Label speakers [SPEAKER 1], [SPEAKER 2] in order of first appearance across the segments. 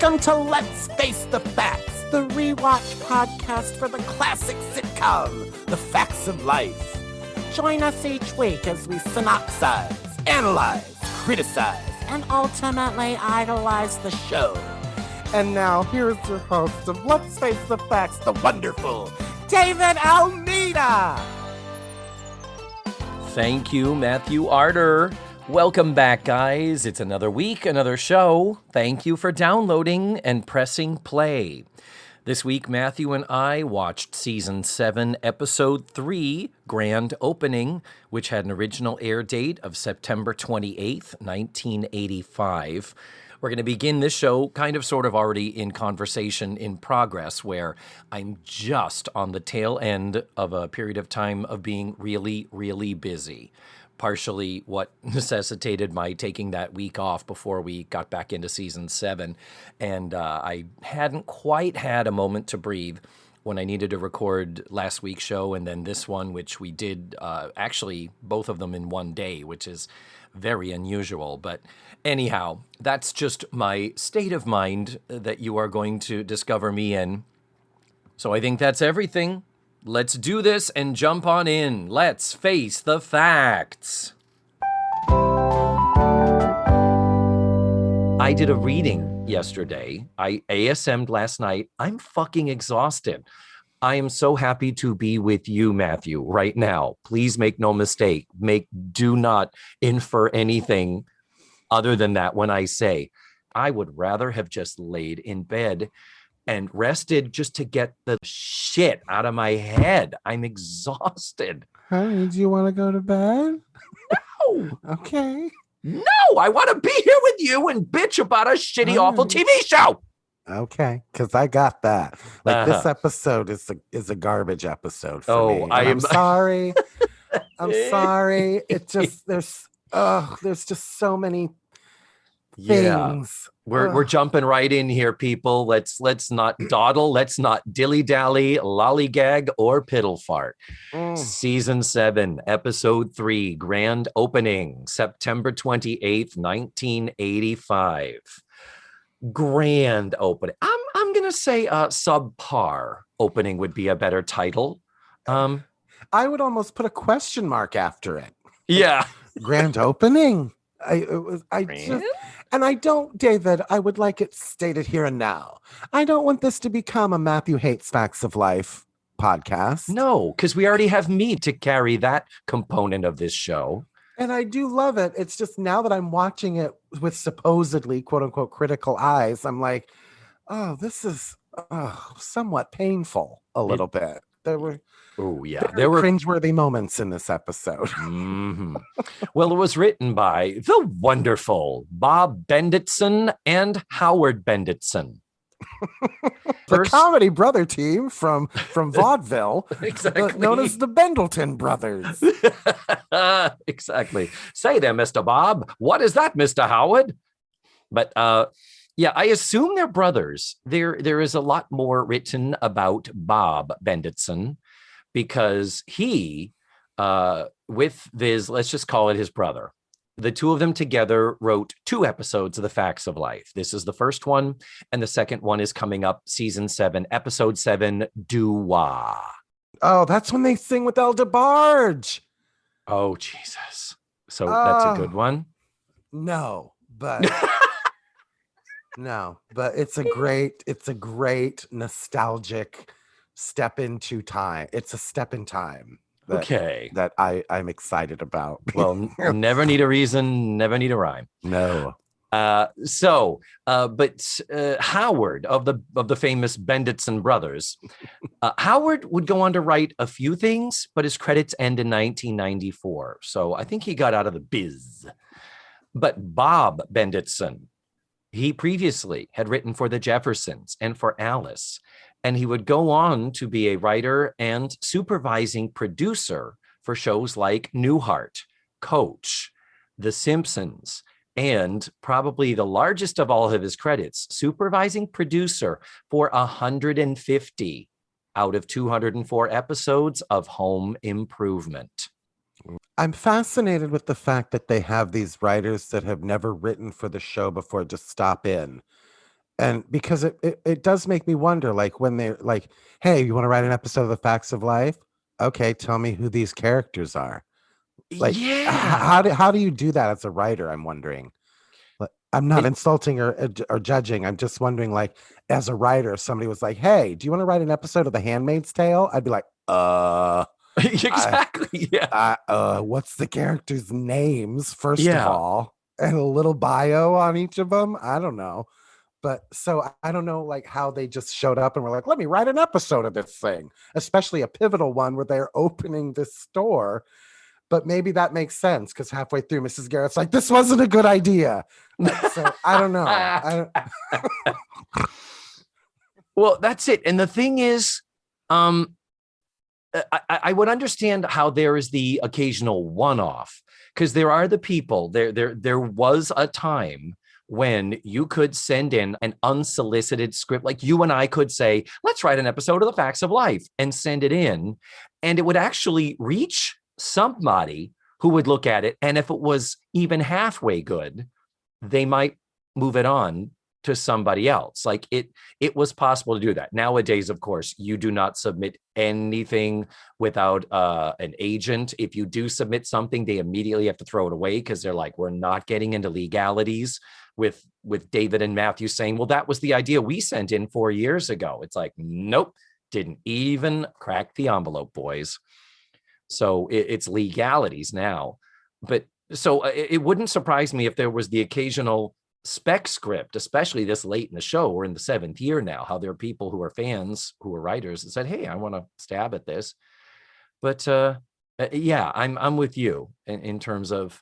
[SPEAKER 1] Welcome to Let's Face the Facts, the rewatch podcast for the classic sitcom, The Facts of Life. Join us each week as we synopsize, analyze, criticize, and ultimately idolize the show. And now, here's your host of Let's Face the Facts, the wonderful David Almeida.
[SPEAKER 2] Thank you, Matthew Arter. Welcome back, guys. It's another week, another show. Thank you for downloading and pressing play. This week, Matthew and I watched Season 7, Episode 3, Grand Opening, which had an original air date of September 28th, 1985. We're going to begin this show kind of sort of already in conversation in progress, where I'm just on the tail end of a period of time of being really, really busy. Partially what necessitated my taking that week off before we got back into Season 7. And I hadn't quite had a moment to breathe when I needed to record last week's show and then this one, which we did actually both of them in one day, which is very unusual. But anyhow, that's just my state of mind that you are going to discover me in. So I think that's everything. Let's do this and jump on in. Let's face the facts. I did a reading yesterday. I ASM'd last night. I'm fucking exhausted. I am so happy to be with you, Matthew, right now. Please make no mistake. Do not infer anything other than that when I say I would rather have just laid in bed and rested just to get the shit out of my head. I'm exhausted.
[SPEAKER 1] Honey, do you want to go to bed?
[SPEAKER 2] No.
[SPEAKER 1] Okay.
[SPEAKER 2] No, I want to be here with you and bitch about a shitty, awful TV show.
[SPEAKER 1] Okay, because I got that. This episode is a garbage episode for me. I'm sorry. I'm sorry. It just there's just so many things.
[SPEAKER 2] We're jumping right in here, people. Let's not dawdle. Let's not dilly-dally, lollygag, or piddle fart. Season 7, Episode 3, Grand Opening, September 28th, 1985. Grand Opening. I'm gonna say subpar opening would be a better title.
[SPEAKER 1] I would almost put a question mark after it.
[SPEAKER 2] Yeah.
[SPEAKER 1] Grand Opening. David, I would like it stated here and now. I don't want this to become a Matthew Hates Facts of Life podcast.
[SPEAKER 2] No, because we already have me to carry that component of this show.
[SPEAKER 1] And I do love it. It's just now that I'm watching it with supposedly, quote unquote, critical eyes, I'm like, oh, this is somewhat painful a little bit. There were cringeworthy moments in this episode.
[SPEAKER 2] Mm-hmm. Well, it was written by the wonderful Bob Benditson and Howard Benditson.
[SPEAKER 1] The comedy brother team from vaudeville,
[SPEAKER 2] exactly.
[SPEAKER 1] Known as the Bendleton brothers.
[SPEAKER 2] Exactly. Say there, Mr. Bob. What is that, Mr. Howard? But yeah, I assume they're brothers. There is a lot more written about Bob Benditson because he, with Viz, let's just call it his brother. The two of them together wrote 2 episodes of The Facts of Life. This is the first one, and the second one is coming up, Season 7, Episode 7, Doo-Wah.
[SPEAKER 1] Oh, that's when they sing with El DeBarge.
[SPEAKER 2] Oh, Jesus. So that's a good one?
[SPEAKER 1] No, but... No, but it's a great nostalgic step into time. It's a step in time. That I'm excited about.
[SPEAKER 2] Well, never need a reason, never need a rhyme.
[SPEAKER 1] No.
[SPEAKER 2] But Howard of the famous Benditson brothers, Howard would go on to write a few things, but his credits end in 1994. So I think he got out of the biz. But Bob Benditson, he previously had written for the Jeffersons and for Alice, and he would go on to be a writer and supervising producer for shows like Newhart, Coach, The Simpsons, and probably the largest of all of his credits, supervising producer for 150 out of 204 episodes of Home Improvement.
[SPEAKER 1] I'm fascinated with the fact that they have these writers that have never written for the show before just stop in And because it does make me wonder, like when they're like, hey, you want to write an episode of The Facts of Life? Okay, tell me who these characters are. Like,
[SPEAKER 2] Yeah.
[SPEAKER 1] how do you do that as a writer? I'm wondering. I'm not
[SPEAKER 2] It,
[SPEAKER 1] insulting or judging. I'm just wondering, like, as a writer, if somebody was like, hey, do you want to write an episode of The Handmaid's Tale? I'd be like, I,
[SPEAKER 2] exactly. Yeah.
[SPEAKER 1] what's the characters' names, first of
[SPEAKER 2] Yeah.
[SPEAKER 1] all, and a little bio on each of them? I don't know. But so I don't know, like, how they just showed up and were like, let me write an episode of this thing, especially a pivotal one where they're opening this store. But maybe that makes sense because halfway through, Mrs. Garrett's like, this wasn't a good idea. So I don't know.
[SPEAKER 2] Well, that's it. And the thing is, I would understand how there is the occasional one-off, because there are the people there was a time when you could send in an unsolicited script, like you and I could say, let's write an episode of The Facts of Life, and send it in, and it would actually reach somebody who would look at it, and if it was even halfway good, they might move it on to somebody else. Like it was possible to do that. Nowadays, of course, you do not submit anything without an agent. If you do submit something, they immediately have to throw it away because they're like, we're not getting into legalities with David and Matthew saying, well, that was the idea we sent in 4 years ago. It's like, nope, didn't even crack the envelope, boys. So it's legalities now. But so it wouldn't surprise me if there was the occasional spec script, especially this late in the show. We're in the 7th year now, how there are people who are fans, who are writers, that said, hey, I want to stab at this. But yeah, I'm with you in terms of,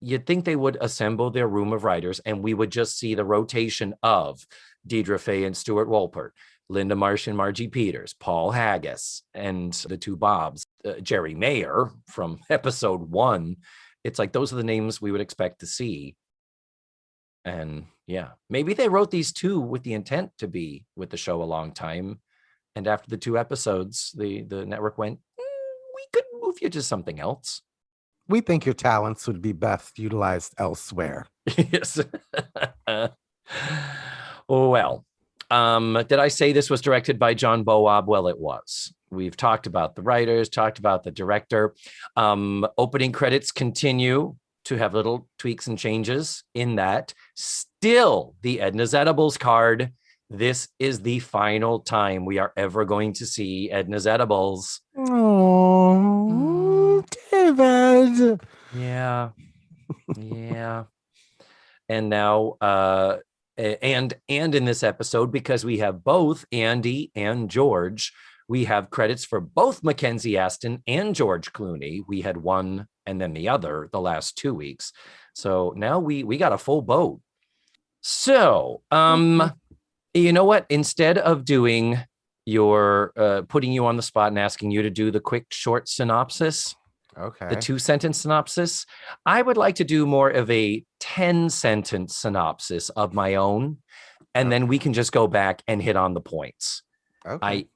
[SPEAKER 2] you'd think they would assemble their room of writers and we would just see the rotation of Deidre Fay and Stuart Wolpert, Linda Marsh and Margie Peters, Paul Haggis, and the two Bobs, Jerry Mayer from episode 1. It's like, those are the names we would expect to see. And yeah, maybe they wrote these two with the intent to be with the show a long time. And after the 2 episodes, the network went, we could move you to something else.
[SPEAKER 1] We think your talents would be best utilized elsewhere.
[SPEAKER 2] Yes. Well, did I say this was directed by John Boab? Well, it was. We've talked about the writers, talked about the director. Opening credits continue to have little tweaks and changes in that. Still, the Edna's Edibles card. This is the final time we are ever going to see Edna's Edibles.
[SPEAKER 1] Oh, David.
[SPEAKER 2] Yeah. Yeah. And now, and in this episode, because we have both Andy and George, we have credits for both Mackenzie Aston and George Clooney. We had one and then the other the last 2 weeks. So now we got a full boat. So, you know what? Instead of doing your putting you on the spot and asking you to do the quick short synopsis,
[SPEAKER 1] okay,
[SPEAKER 2] the 2-sentence synopsis, I would like to do more of a 10-sentence synopsis of my own, and then we can just go back and hit on the points.
[SPEAKER 1] Okay.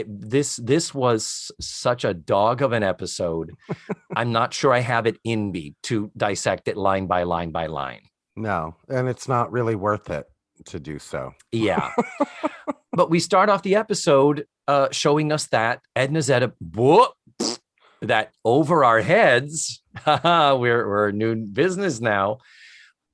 [SPEAKER 2] This was such a dog of an episode. I'm not sure I have it in me to dissect it line by line by line.
[SPEAKER 1] No, and it's not really worth it to do so.
[SPEAKER 2] Yeah. But we start off the episode showing us that Edna's that over our heads, we're a new business now.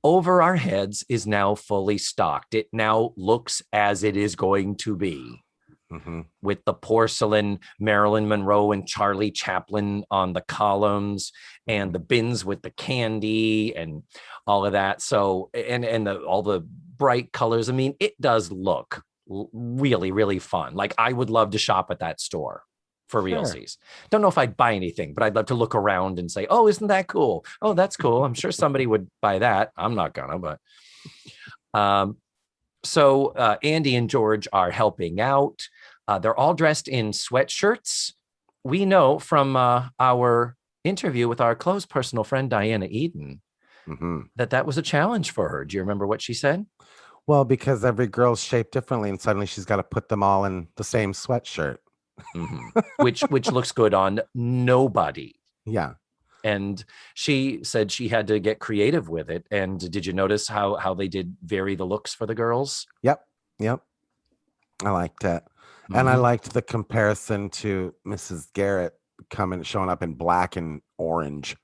[SPEAKER 2] Over our heads is now fully stocked. It now looks as it is going to be. Mm-hmm. With the porcelain Marilyn Monroe and Charlie Chaplin on the columns, and the bins with the candy and all of that. So, and all the bright colors. I mean, it does look really, really fun. Like, I would love to shop at that store for realsies. Don't know if I'd buy anything, but I'd love to look around and say, oh, isn't that cool? Oh, that's cool. I'm sure somebody would buy that. I'm not gonna, but so Andy and George are helping out. They're all dressed in sweatshirts. We know from our interview with our close personal friend, Diana Eden, that was a challenge for her. Do you remember what she said?
[SPEAKER 1] Well, because every girl's shaped differently, and suddenly she's got to put them all in the same sweatshirt.
[SPEAKER 2] Which looks good on nobody.
[SPEAKER 1] Yeah.
[SPEAKER 2] And she said she had to get creative with it. And did you notice how they did vary the looks for the girls?
[SPEAKER 1] Yep. I liked it. And I liked the comparison to Mrs. Garrett showing up in black and orange.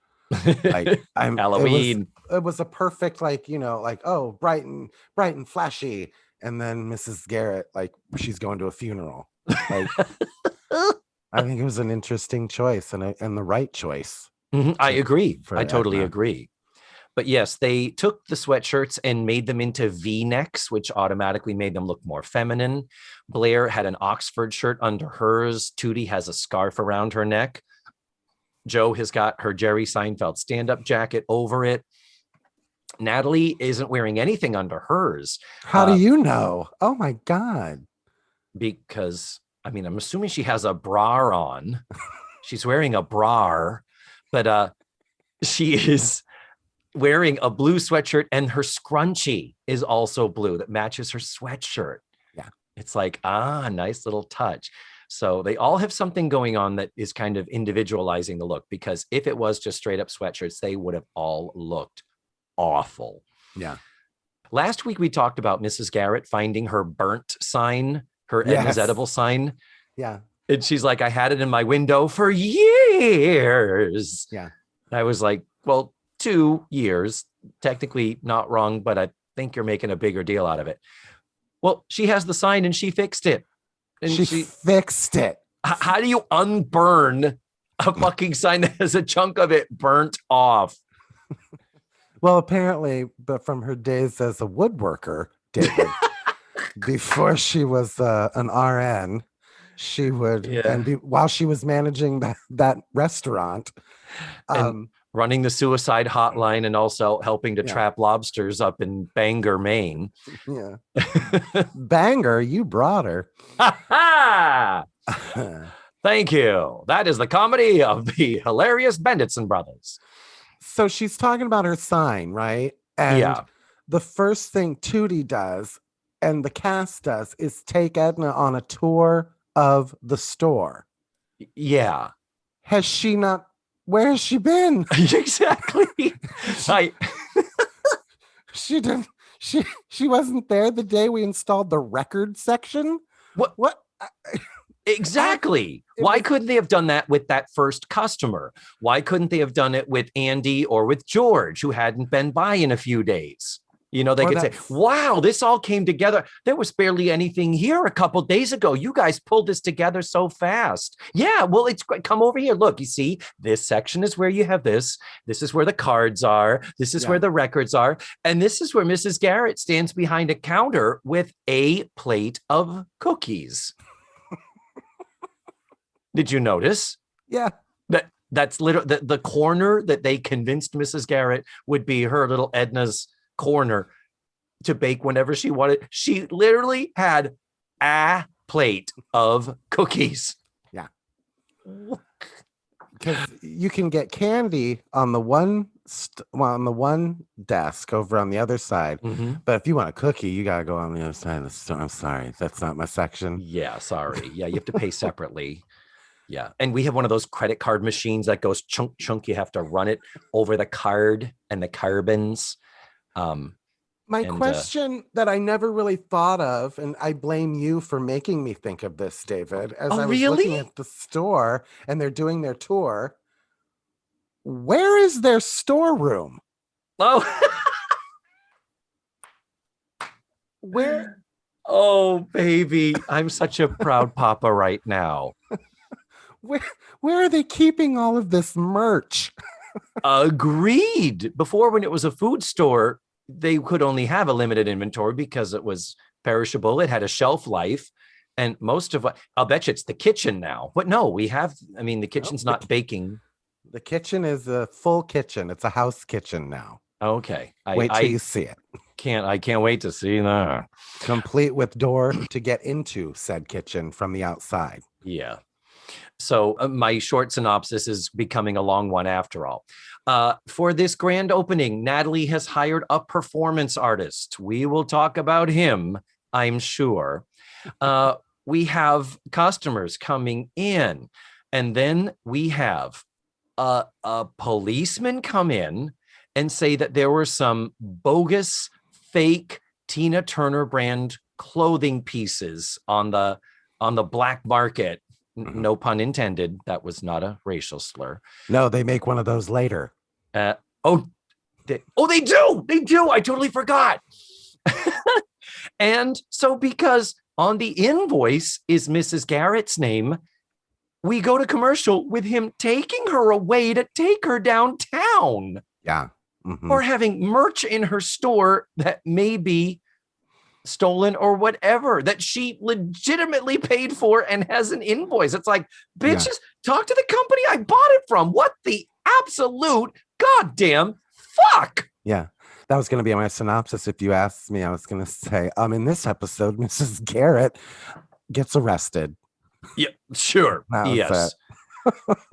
[SPEAKER 1] Like
[SPEAKER 2] Halloween.
[SPEAKER 1] It was a perfect, like, oh, bright and flashy. And then Mrs. Garrett, like, she's going to a funeral. Like, I think it was an interesting choice and the right choice.
[SPEAKER 2] I agree. I totally agree. But yes, they took the sweatshirts and made them into V-necks, which automatically made them look more feminine. Blair had an Oxford shirt under hers. Tootie has a scarf around her neck. Jo has got her Jerry Seinfeld stand-up jacket over it. Natalie isn't wearing anything under hers.
[SPEAKER 1] How do you know? Oh my God.
[SPEAKER 2] Because, I'm assuming she has a bra on. She's wearing a bra, but she is wearing a blue sweatshirt, and her scrunchie is also blue that matches her sweatshirt.
[SPEAKER 1] Yeah.
[SPEAKER 2] It's like, nice little touch. So they all have something going on that is kind of individualizing the look, because if it was just straight up sweatshirts, they would have all looked awful.
[SPEAKER 1] Yeah.
[SPEAKER 2] Last week, we talked about Mrs. Garrett finding her burnt sign, her Edna's Edible sign.
[SPEAKER 1] Yeah.
[SPEAKER 2] And she's like, I had it in my window for years.
[SPEAKER 1] Yeah.
[SPEAKER 2] I was like, well, 2 years, technically not wrong, but I think you're making a bigger deal out of it. Well, she has the sign and she fixed it. And
[SPEAKER 1] she fixed it.
[SPEAKER 2] How do you unburn a fucking sign that has a chunk of it burnt off?
[SPEAKER 1] Well, apparently, but from her days as a woodworker, David, before she was an RN, she would, while she was managing that restaurant,
[SPEAKER 2] and running the suicide hotline and also helping to trap lobsters up in Bangor, Maine.
[SPEAKER 1] Yeah. Bangor, you brought her.
[SPEAKER 2] Thank you. That is the comedy of the hilarious Benditson brothers.
[SPEAKER 1] So she's talking about her sign, right? And the first thing Tootie does and the cast does is take Edna on a tour of the store.
[SPEAKER 2] Yeah.
[SPEAKER 1] Has she not? Where has she been?
[SPEAKER 2] Exactly.
[SPEAKER 1] She didn't. She wasn't there the day we installed the record section. What?
[SPEAKER 2] Exactly. Why couldn't they have done that with that first customer? Why couldn't they have done it with Andy or with George, who hadn't been by in a few days? They could say, wow, this all came together. There was barely anything here a couple days ago. You guys pulled this together so fast. Yeah, well, it's great. Come over here. Look, you see, this section is where you have this. This is where the cards are. This is where the records are. And this is where Mrs. Garrett stands behind a counter with a plate of cookies. Did you notice?
[SPEAKER 1] Yeah.
[SPEAKER 2] That's literally the corner that they convinced Mrs. Garrett would be her little Edna's corner to bake whenever she wanted. She literally had a plate of cookies.
[SPEAKER 1] Yeah. Because you can get candy on the one desk over on the other side. Mm-hmm. But if you want a cookie, you got to go on the other side of the store. I'm sorry. That's not my section.
[SPEAKER 2] Yeah, sorry. Yeah, you have to pay separately. Yeah. And we have one of those credit card machines that goes chunk, chunk. You have to run it over the card and the carbons.
[SPEAKER 1] My question that I never really thought of, and I blame you for making me think of this, David, as I was looking at the store and they're doing their tour. Where is their storeroom?
[SPEAKER 2] Oh,
[SPEAKER 1] where?
[SPEAKER 2] Oh, baby. I'm such a proud papa right now.
[SPEAKER 1] Where are they keeping all of this merch?
[SPEAKER 2] Agreed. Before, when it was a food store, they could only have a limited inventory because it was perishable. It had a shelf life. And most of what I'll bet you it's the kitchen now. But no, we have, the kitchen's not baking.
[SPEAKER 1] The kitchen is a full kitchen. It's a house kitchen now.
[SPEAKER 2] Okay.
[SPEAKER 1] Wait till you see it.
[SPEAKER 2] I can't wait to see that.
[SPEAKER 1] Complete with door to get into said kitchen from the outside.
[SPEAKER 2] Yeah. So my short synopsis is becoming a long one after all. For this grand opening, Natalie has hired a performance artist. We will talk about him, I'm sure. We have customers coming in, and then we have a policeman come in and say that there were some bogus, fake Tina Turner brand clothing pieces on the black market.
[SPEAKER 1] Mhm.
[SPEAKER 2] No pun intended. That was not a racial slur.
[SPEAKER 1] No, they make one of those later.
[SPEAKER 2] Oh, they do. They do. I totally forgot. And so because on the invoice is Mrs. Garrett's name, we go to commercial with him taking her away to take her downtown.
[SPEAKER 1] Yeah. Mhm.
[SPEAKER 2] Or having merch in her store that may be stolen or whatever that she legitimately paid for and has an invoice. It's like, bitches, talk to the company I bought it from. What the absolute goddamn fuck?
[SPEAKER 1] Yeah. That was going to be my synopsis. If you asked me, I was going to say, in this episode, Mrs. Garrett gets arrested.
[SPEAKER 2] Yeah, sure. Yes.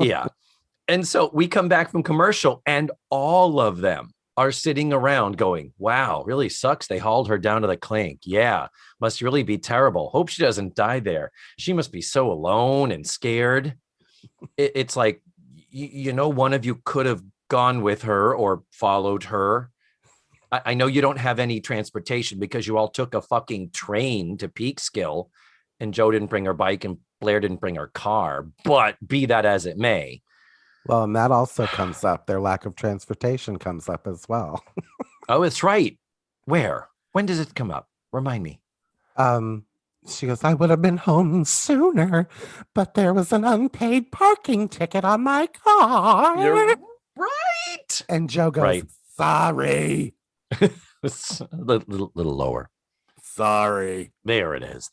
[SPEAKER 2] Yeah. And so we come back from commercial and all of them are sitting around going, wow, really sucks. They hauled her down to the clink. Yeah, must really be terrible. Hope she doesn't die there. She must be so alone and scared. It's like, one of you could have gone with her or followed her. I know you don't have any transportation because you all took a fucking train to Peekskill and Joe didn't bring her bike and Blair didn't bring her car, but be that as it may.
[SPEAKER 1] Well, and that also comes up. Their lack of transportation comes up as well.
[SPEAKER 2] Oh, it's right. Where? When does it come up? Remind me.
[SPEAKER 1] She goes, I would have been home sooner, but there was an unpaid parking ticket on my car.
[SPEAKER 2] You're right.
[SPEAKER 1] And Joe goes, sorry.
[SPEAKER 2] A little lower.
[SPEAKER 1] Sorry.
[SPEAKER 2] There it is.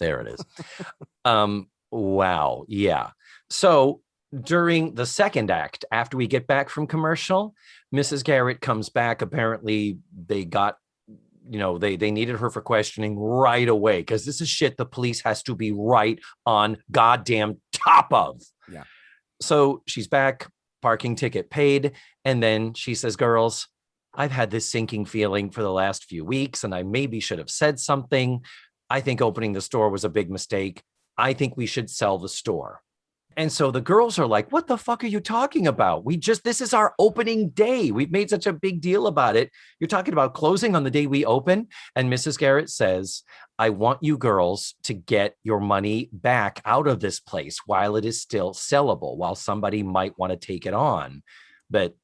[SPEAKER 2] Wow. Yeah. So during the second act, after we get back from commercial, Mrs. Garrett comes back. Apparently they got, they needed her for questioning right away because this is shit the police has to be right on goddamn top of.
[SPEAKER 1] Yeah.
[SPEAKER 2] So she's back, parking ticket paid. And then she says, girls, I've had this sinking feeling for the last few weeks and I maybe should have said something. I think opening the store was a big mistake. I think we should sell the store. And so the girls are like, what the fuck are you talking about? This is our opening day. We've made such a big deal about it. You're talking about closing on the day we open. And Mrs. Garrett says, I want you girls to get your money back out of this place while it is still sellable, while somebody might want to take it on. But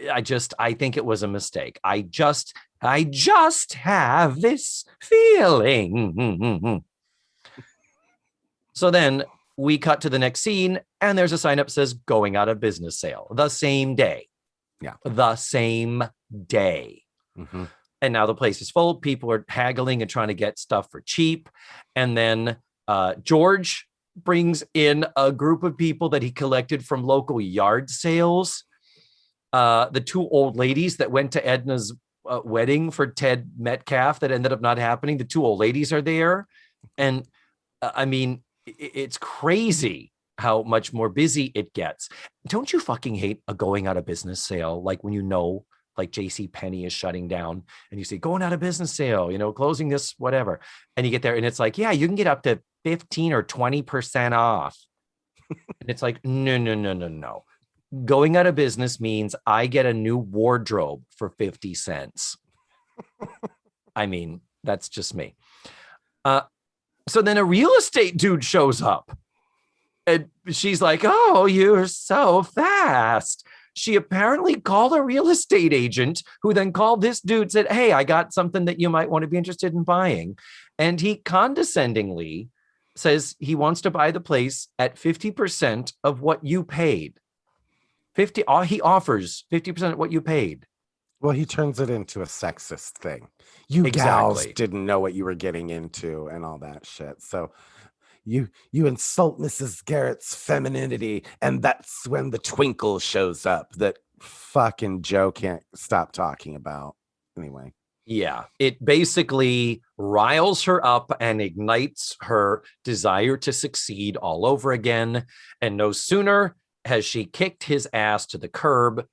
[SPEAKER 2] I think it was a mistake. I just have this feeling. So then we cut to the next scene and there's a sign up that says going out of business sale the same day.
[SPEAKER 1] Yeah.
[SPEAKER 2] The same day.
[SPEAKER 1] Mm-hmm.
[SPEAKER 2] And now the place is full. People are haggling and trying to get stuff for cheap. And then George brings in a group of people that he collected from local yard sales. The two old ladies that went to Edna's wedding for Ted Metcalf that ended up not happening. The two old ladies are there. And it's crazy how much more busy it gets. Don't you fucking hate a going out of business sale? Like when like J.C. Penney is shutting down and you say going out of business sale, closing this, whatever. And you get there and it's like, yeah, you can get up to 15 or 20% off. And it's like, no. Going out of business means I get a new wardrobe for 50 cents. That's just me. So then a real estate dude shows up and she's like, oh, you're so fast. She apparently called a real estate agent who then called this dude, said, hey, I got something that you might want to be interested in buying. And he condescendingly says he wants to buy the place at 50% of what you paid. He offers 50% of what you paid.
[SPEAKER 1] Well, he turns it into a sexist thing. You gals didn't know what you were getting into and all that shit. So you insult Mrs. Garrett's femininity, and that's when the twinkle shows up that fucking Joe can't stop talking about. Anyway.
[SPEAKER 2] Yeah, it basically riles her up and ignites her desire to succeed all over again. And no sooner has she kicked his ass to the curb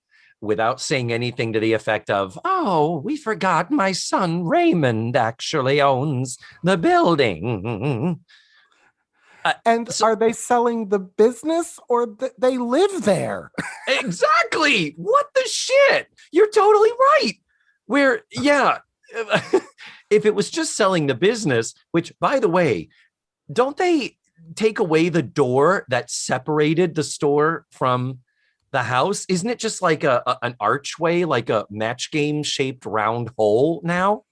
[SPEAKER 2] without saying anything to the effect of, oh, we forgot my son Raymond actually owns the building.
[SPEAKER 1] And are they selling the business or they live there?
[SPEAKER 2] Exactly. What the shit? You're totally right. If it was just selling the business, which, by the way, don't they take away the door that separated the store from the house? Isn't it just like an archway, like a match game shaped round hole now?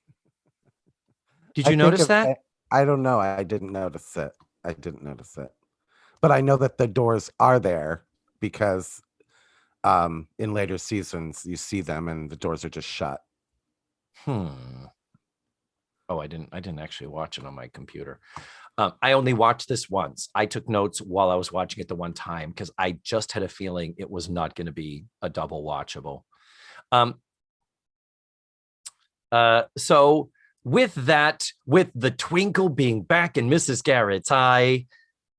[SPEAKER 2] Did you notice that?
[SPEAKER 1] I don't know. I didn't notice it. But I know that the doors are there because in later seasons you see them and the doors are just shut.
[SPEAKER 2] Oh, I didn't actually watch it on my computer. I only watched this once. I took notes while I was watching it the one time because I just had a feeling it was not going to be a double watchable. So with the twinkle being back in Mrs. Garrett's eye,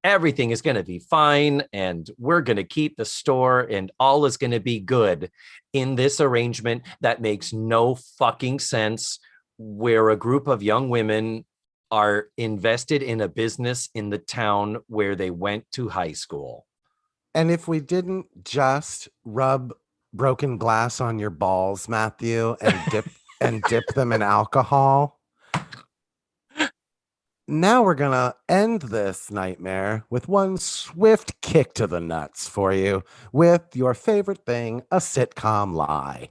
[SPEAKER 2] everything is going to be fine, and we're going to keep the store, and all is going to be good in this arrangement that makes no fucking sense, where a group of young women are invested in a business in the town where they went to high school.
[SPEAKER 1] And if we didn't just rub broken glass on your balls, Matthew, and dip them in alcohol, now we're going to end this nightmare with one swift kick to the nuts for you with your favorite thing, a sitcom lie.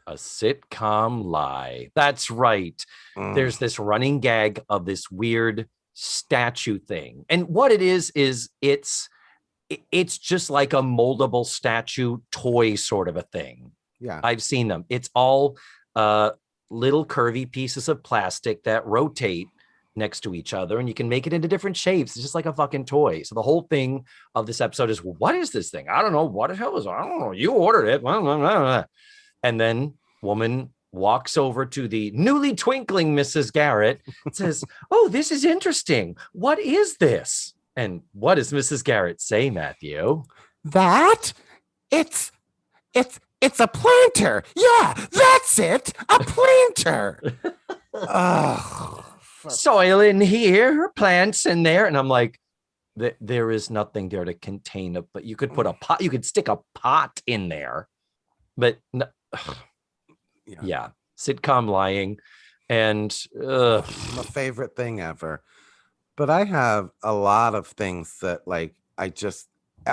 [SPEAKER 2] A sitcom lie. That's right. There's this running gag of this weird statue thing. And what it is it's just like a moldable statue toy sort of a thing.
[SPEAKER 1] Yeah.
[SPEAKER 2] I've seen them. It's all little curvy pieces of plastic that rotate next to each other, and you can make it into different shapes. It's just like a fucking toy. So the whole thing of this episode is, well, what is this thing? I don't know. What the hell is it? I don't know. You ordered it. And then woman walks over to the newly twinkling Mrs. Garrett and says, oh, this is interesting. What is this? And what does Mrs. Garrett say, Matthew?
[SPEAKER 1] That? It's a planter. Yeah, that's it. A planter. Ugh.
[SPEAKER 2] Soil in here, plants in there. And I'm like, there is nothing there to contain it, but you could put a pot, you could stick a pot in there. But no, yeah, sitcom lying. And
[SPEAKER 1] my favorite thing ever. But I have a lot of things that, like,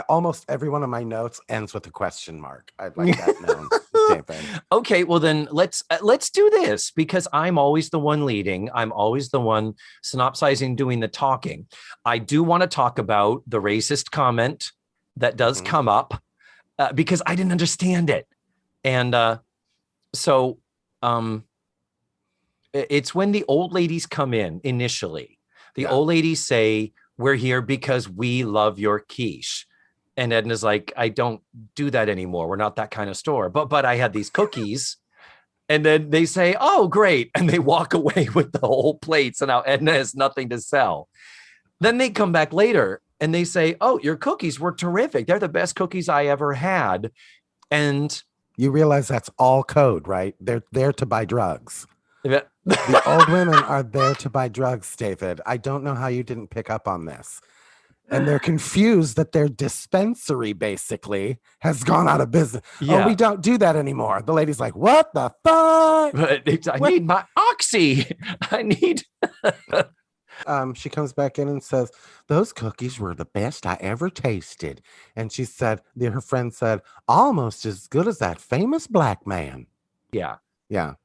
[SPEAKER 1] almost every one of my notes ends with a question mark. I'd like that known.
[SPEAKER 2] Okay, well then let's do this, because I'm always the one leading. I'm always the one synopsizing, doing the talking. I do want to talk about the racist comment that does come up because I didn't understand it. And so it's when the old ladies come in initially. The old ladies say, we're here because we love your quiche. And Edna's like, I don't do that anymore. We're not that kind of store. But I had these cookies. And then they say, oh, great. And they walk away with the whole plate. So now Edna has nothing to sell. Then they come back later and they say, oh, your cookies were terrific. They're the best cookies I ever had. And
[SPEAKER 1] you realize that's all code, right? They're there to buy drugs. The old women are there to buy drugs, David. I don't know how you didn't pick up on this. And they're confused that their dispensary basically has gone out of business. Yeah. Oh, we don't do that anymore. The lady's like, what the fuck?
[SPEAKER 2] I need my Oxy. I need...
[SPEAKER 1] She comes back in and says, those cookies were the best I ever tasted. And she said, her friend said, almost as good as that famous black man.
[SPEAKER 2] Yeah.
[SPEAKER 1] Yeah.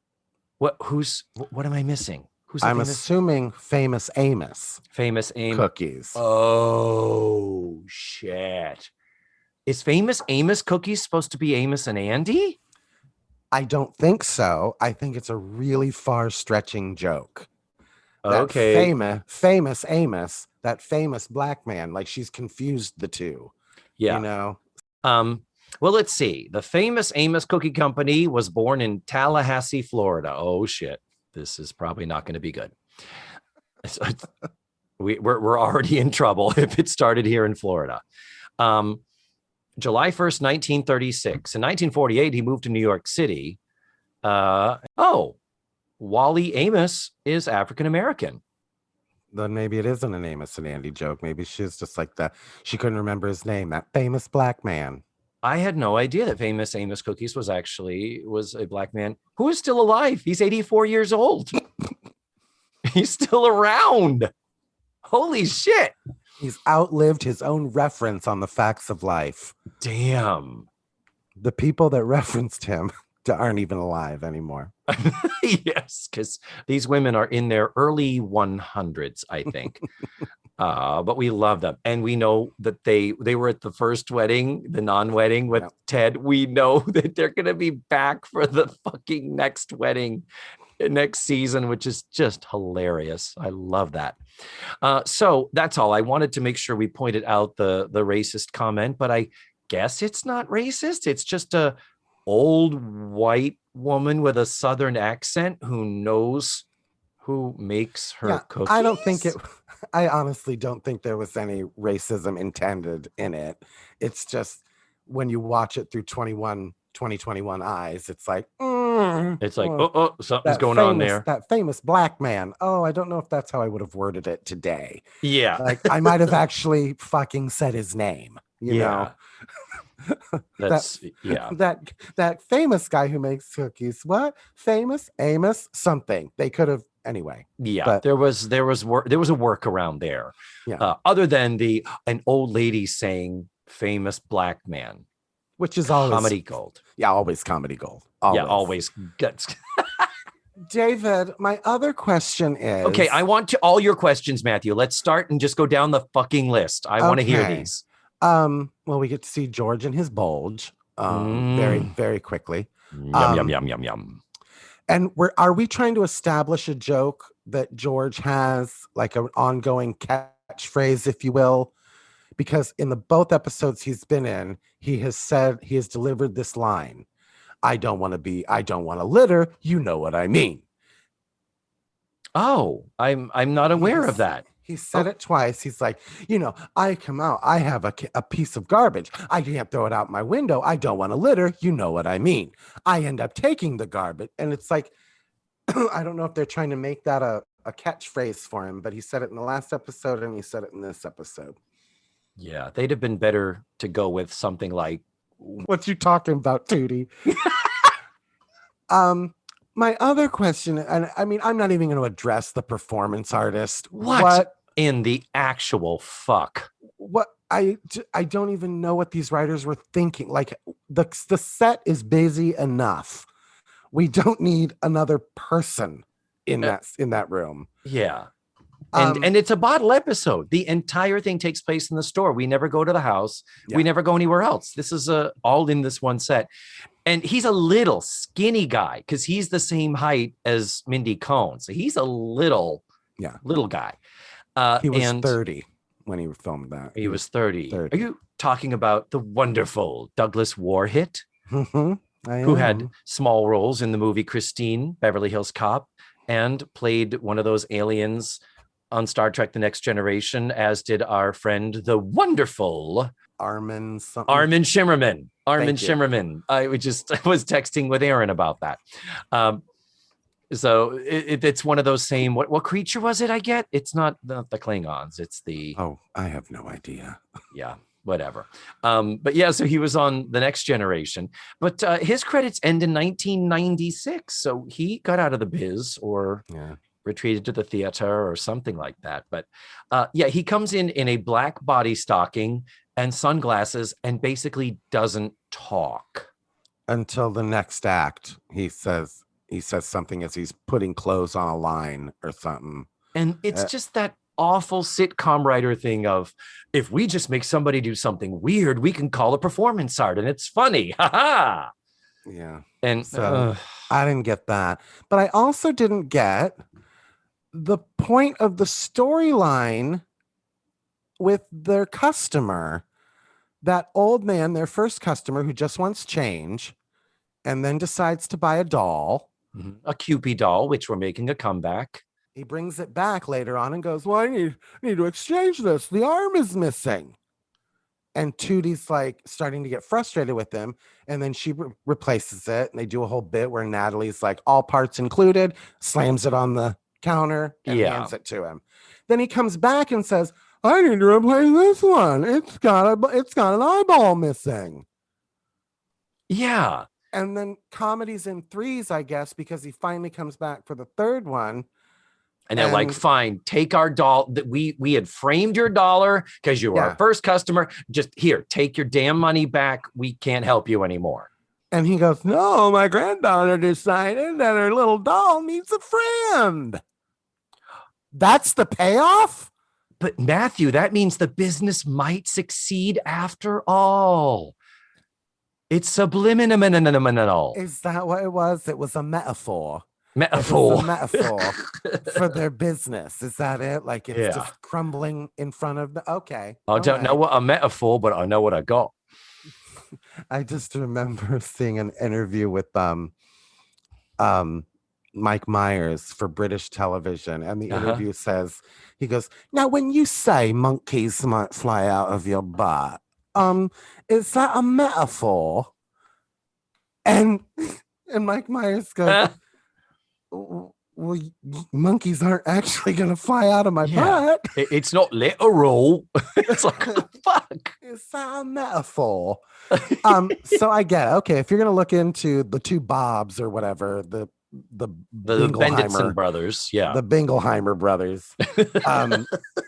[SPEAKER 2] What am I missing?
[SPEAKER 1] I'm assuming Famous Amos.
[SPEAKER 2] Famous Amos
[SPEAKER 1] cookies.
[SPEAKER 2] Oh, shit. Is Famous Amos cookies supposed to be Amos and Andy?
[SPEAKER 1] I don't think so. I think it's a really far stretching joke.
[SPEAKER 2] Okay.
[SPEAKER 1] Famous Amos, that famous black man, like she's confused the two.
[SPEAKER 2] Yeah.
[SPEAKER 1] You know?
[SPEAKER 2] Well, let's see. The Famous Amos Cookie Company was born in Tallahassee, Florida. Oh, shit. This is probably not going to be good. We're already in trouble if it started here in Florida. July 1st, 1936. In 1948, he moved to New York City. Wally Amos is African-American.
[SPEAKER 1] then maybe it isn't an Amos and Andy joke. Maybe she's just like that. She couldn't remember his name, that famous black man.
[SPEAKER 2] I had no idea that famous Amos Cookies was a black man who is still alive. He's 84 years old. He's still around. Holy shit.
[SPEAKER 1] He's outlived his own reference on the facts of life.
[SPEAKER 2] Damn.
[SPEAKER 1] The people that referenced him aren't even alive anymore.
[SPEAKER 2] Yes, because these women are in their early 100s, I think. But we love them. And we know that they were at the first wedding, the non-wedding with Ted. We know that they're going to be back for the fucking next wedding next season, which is just hilarious. I love that. So that's all. I wanted to make sure we pointed out the racist comment, but I guess it's not racist. It's just a old white woman with a Southern accent who knows who makes her cookies.
[SPEAKER 1] I honestly don't think there was any racism intended in it. It's just when you watch it through 2021 eyes, it's like,
[SPEAKER 2] something's going on there.
[SPEAKER 1] That famous black man. Oh, I don't know if that's how I would have worded it today.
[SPEAKER 2] Yeah.
[SPEAKER 1] Like I might have actually fucking said his name, you know? That famous guy who makes cookies. What? Famous Amos something. They could have anyway.
[SPEAKER 2] Yeah,
[SPEAKER 1] but
[SPEAKER 2] there was a workaround there.
[SPEAKER 1] Yeah.
[SPEAKER 2] Other than an old lady saying famous black man,
[SPEAKER 1] which is always
[SPEAKER 2] comedy gold.
[SPEAKER 1] Yeah, always comedy gold. Always.
[SPEAKER 2] Yeah, always guts.
[SPEAKER 1] David, my other question is...
[SPEAKER 2] Okay, I want all your questions, Matthew. Let's start and just go down the fucking list. I want to hear these.
[SPEAKER 1] Well, we get to see George and his bulge very, very quickly.
[SPEAKER 2] Yum, yum, yum, yum.
[SPEAKER 1] And are we trying to establish a joke that George has, like an ongoing catchphrase, if you will? Because in both episodes he's been in, he has delivered this line. I don't want to litter. You know what I mean.
[SPEAKER 2] Oh, I'm not aware of that.
[SPEAKER 1] He said it twice. He's like, I come out. I have a piece of garbage. I can't throw it out my window. I don't want to litter. You know what I mean. I end up taking the garbage. And it's like, I don't know if they're trying to make that a catchphrase for him, but he said it in the last episode and he said it in this episode.
[SPEAKER 2] Yeah, they'd have been better to go with something like,
[SPEAKER 1] what you talking about, Tootie? My other question, and I mean, I'm not even going to address the performance artist.
[SPEAKER 2] What in the actual fuck?
[SPEAKER 1] What I don't even know what these writers were thinking. Like the set is busy enough. We don't need another person in that room.
[SPEAKER 2] Yeah. And it's a bottle episode. The entire thing takes place in the store. We never go to the house. Yeah. We never go anywhere else. This is all in this one set. And he's a little skinny guy because he's the same height as Mindy Cohn. So he's a little guy.
[SPEAKER 1] He was 30 when he filmed that.
[SPEAKER 2] He was 30. Are you talking about the wonderful Douglas Warhit, who had small roles in the movie Christine, Beverly Hills Cop, and played one of those aliens on Star Trek The Next Generation, as did our friend, the wonderful
[SPEAKER 1] Armin
[SPEAKER 2] Shimmerman. I was texting with Aaron about that. So it's one of those same, what creature was it I get? It's not the Klingons. It's the...
[SPEAKER 1] Oh, I have no idea.
[SPEAKER 2] Yeah, whatever. But yeah, so he was on The Next Generation. But his credits end in 1996. So he got out of the biz or... Yeah. Retreated to the theater or something like that. But he comes in a black body stocking and sunglasses and basically doesn't talk.
[SPEAKER 1] Until the next act. He says something as he's putting clothes on a line or something.
[SPEAKER 2] And it's just that awful sitcom writer thing of, if we just make somebody do something weird, we can call a performance art and it's funny. Ha ha.
[SPEAKER 1] Yeah.
[SPEAKER 2] And
[SPEAKER 1] so I didn't get that. But I also didn't get the point of the storyline with their customer, that old man, their first customer who just wants change and then decides to buy a doll,
[SPEAKER 2] a Cupid doll, which we're making a comeback.
[SPEAKER 1] He brings it back later on and goes, well, I need to exchange this. The arm is missing. And Tootie's like starting to get frustrated with him. And then she replaces it. And they do a whole bit where Natalie's like, all parts included, slams it on the counter and
[SPEAKER 2] Yeah.
[SPEAKER 1] hands it to him. Then he comes back and says, I need to replace this one. It's got an eyeball missing.
[SPEAKER 2] Yeah.
[SPEAKER 1] And then comedy's in threes, I guess, because he finally comes back for the third one.
[SPEAKER 2] And they're like, fine, take our doll. We had framed your dollar because you were our first customer. Just here, take your damn money back. We can't help you anymore.
[SPEAKER 1] And he goes, no, my granddaughter decided that her little doll needs a friend. That's the payoff?
[SPEAKER 2] But Matthew, that means the business might succeed after all. It's subliminal.
[SPEAKER 1] Is that what it was? It was a metaphor.
[SPEAKER 2] It was
[SPEAKER 1] a metaphor for their business. Is that it? Like it's just crumbling in front of the. Okay.
[SPEAKER 2] I don't know what a metaphor, but I know what I got.
[SPEAKER 1] I just remember seeing an interview with Mike Myers for British television, and the interview says, he goes, now when you say monkeys might fly out of your butt, is that a metaphor? And Mike Myers goes, well, monkeys aren't actually gonna fly out of my butt.
[SPEAKER 2] It's not literal. It's like, what the fuck?
[SPEAKER 1] Is that a metaphor? So I get it. Okay, if you're gonna look into the two Bobs or whatever, the
[SPEAKER 2] Benditson brothers,
[SPEAKER 1] the Bingleheimer brothers.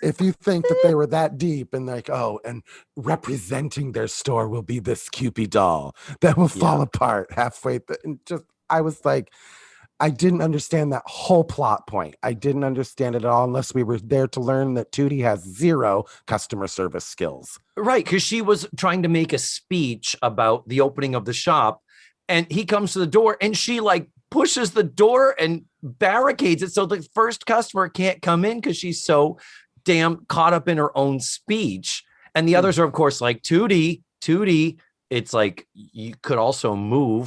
[SPEAKER 1] If you think that they were that deep and like, oh, and representing their store will be this Cupid doll that will fall apart halfway. And just, I was like, I didn't understand that whole plot point. I didn't understand it at all unless we were there to learn that Tootie has zero customer service skills.
[SPEAKER 2] Right, because she was trying to make a speech about the opening of the shop, and he comes to the door, and she like pushes the door and barricades it so the first customer can't come in because she's so damn caught up in her own speech. And the others are, of course, like, Tootie. It's like, you could also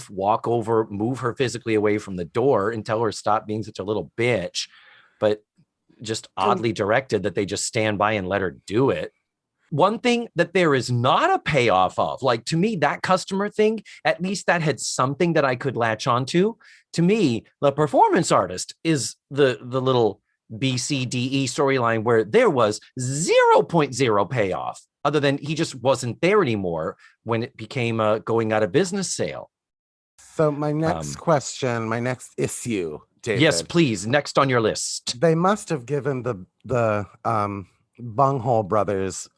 [SPEAKER 2] walk over, move her physically away from the door and tell her stop being such a little bitch, but just oddly directed that they just stand by and let her do it. One thing that there is not a payoff of, like, to me, that customer thing, at least that had something that I could latch onto. To me, the performance artist is the little BCDE storyline where there was 0.0 payoff, other than he just wasn't there anymore when it became a going out of business sale.
[SPEAKER 1] So my next question, my next issue, David.
[SPEAKER 2] Yes, please. Next on your list.
[SPEAKER 1] They must have given the Bunghole brothers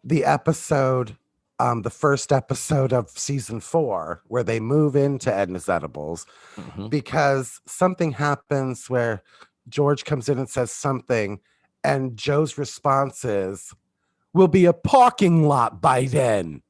[SPEAKER 1] the episode, the first episode of season 4, where they move into Edna's Edibles, because something happens where George comes in and says something, and Joe's response is, "Will be a parking lot by then."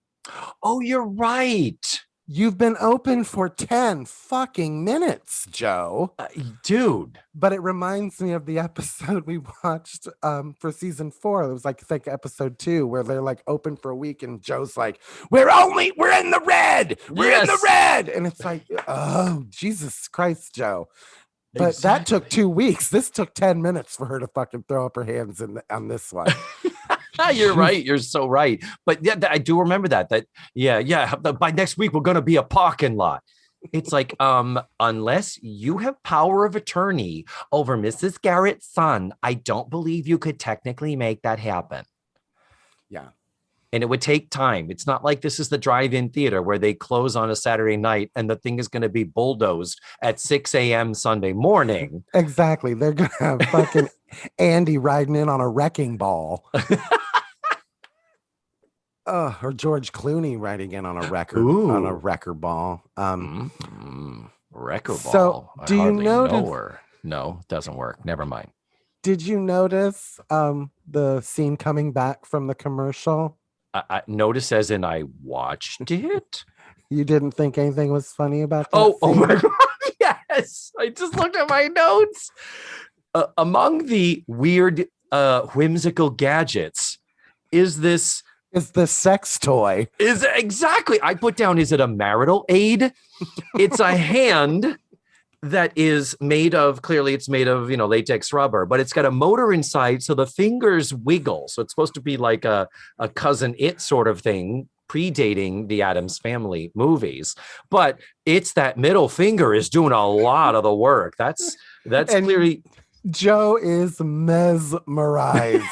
[SPEAKER 2] Oh, you're right.
[SPEAKER 1] You've been open for 10 fucking minutes, Joe.
[SPEAKER 2] Dude.
[SPEAKER 1] But it reminds me of the episode we watched for season 4. It was like, I think episode 2, where they're like open for a week and Joe's like, we're in the red. We're in the red. And it's like, oh, Jesus Christ, Joe. But that took 2 weeks. This took 10 minutes for her to fucking throw up her hands on this one.
[SPEAKER 2] You're right. You're so right. But yeah, I do remember that. By next week, we're going to be a parking lot. It's like, unless you have power of attorney over Mrs. Garrett's son, I don't believe you could technically make that happen.
[SPEAKER 1] Yeah.
[SPEAKER 2] And it would take time. It's not like this is the drive-in theater where they close on a Saturday night and the thing is going to be bulldozed at 6 a.m. Sunday morning.
[SPEAKER 1] Exactly. They're going to have fucking Andy riding in on a wrecking ball. Or George Clooney riding in on a wrecker ball.
[SPEAKER 2] Wrecker ball.
[SPEAKER 1] So do you notice?
[SPEAKER 2] No, doesn't work. Never mind.
[SPEAKER 1] Did you notice the scene coming back from the commercial?
[SPEAKER 2] I noticed, as in I watched it.
[SPEAKER 1] You didn't think anything was funny about that?
[SPEAKER 2] Oh my God. Yes. I just looked at my notes. Among the weird, whimsical gadgets is this.
[SPEAKER 1] Is the sex toy.
[SPEAKER 2] Is exactly. I put down, is it a marital aid? It's a hand that is made of, clearly it's made of, latex rubber, but it's got a motor inside. So the fingers wiggle. So it's supposed to be like a cousin it sort of thing. predating the Addams Family movies, but it's that middle finger is doing a lot of the work. That's
[SPEAKER 3] And
[SPEAKER 2] clearly
[SPEAKER 3] Joe is mesmerized.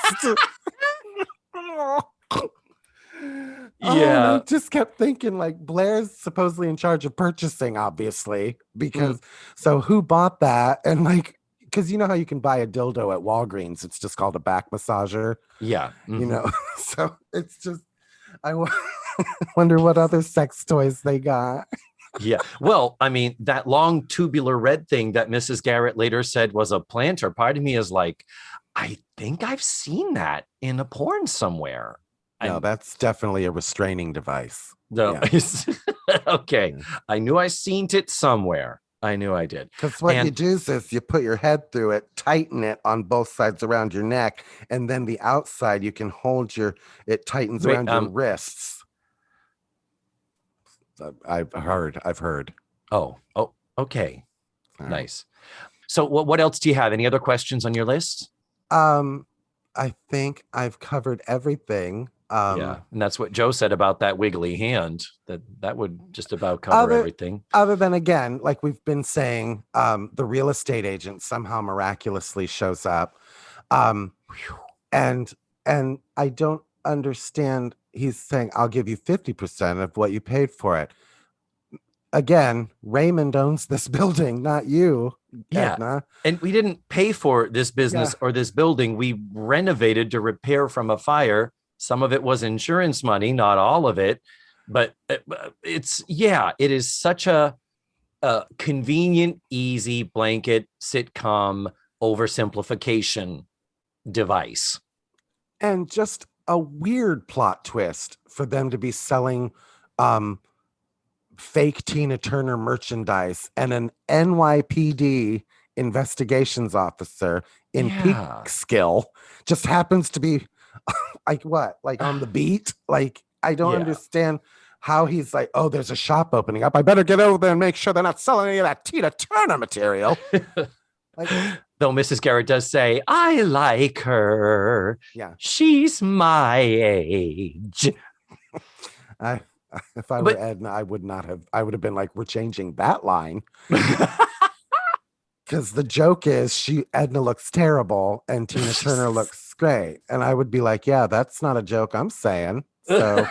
[SPEAKER 3] And I just kept thinking, like, Blair's supposedly in charge of purchasing, obviously, because so who bought that? And like, because you know how you can buy a dildo at Walgreens, it's just called a back massager.
[SPEAKER 2] Yeah.
[SPEAKER 3] You know, so it's just, wonder what other sex toys they got.
[SPEAKER 2] Yeah. Well, I mean, that long tubular red thing that Mrs. Garrett later said was a planter, part of me is like, I think I've seen that in a porn somewhere.
[SPEAKER 3] No, that's definitely a restraining device.
[SPEAKER 2] No.
[SPEAKER 3] Yeah.
[SPEAKER 2] Okay. I knew I seen it somewhere. I knew I did.
[SPEAKER 3] Because what you do is you put your head through it, tighten it on both sides around your neck, and then the outside you can hold it tightens around your wrists. I've heard.
[SPEAKER 2] Oh, okay. Nice. So what else do you have? Any other questions on your list?
[SPEAKER 3] I think I've covered everything.
[SPEAKER 2] Yeah, and that's what Joe said about that wiggly hand, that would just about cover everything.
[SPEAKER 3] Other than, again, like we've been saying, the real estate agent somehow miraculously shows up. And I don't understand. He's saying, I'll give you 50% of what you paid for it. Again, Raymond owns this building, not you.
[SPEAKER 2] Yeah.
[SPEAKER 3] Edna.
[SPEAKER 2] And we didn't pay for this business or this building. We renovated to repair from a fire. Some of it was insurance money, not all of it. But it is such a convenient, easy blanket sitcom oversimplification device.
[SPEAKER 3] And just a weird plot twist for them to be selling fake Tina Turner merchandise and an NYPD investigations officer in peak skill just happens to be like on the beat. Like, I don't understand how he's like, oh, there's a shop opening up, I better get over there and make sure they're not selling any of that Tina Turner material. Like,
[SPEAKER 2] though Mrs. Garrett does say, I like her.
[SPEAKER 3] Yeah.
[SPEAKER 2] She's my age.
[SPEAKER 3] If I were Edna, I would have been like, we're changing that line. Because the joke is Edna looks terrible and Tina Turner looks great. And I would be like, yeah, that's not a joke I'm saying. So,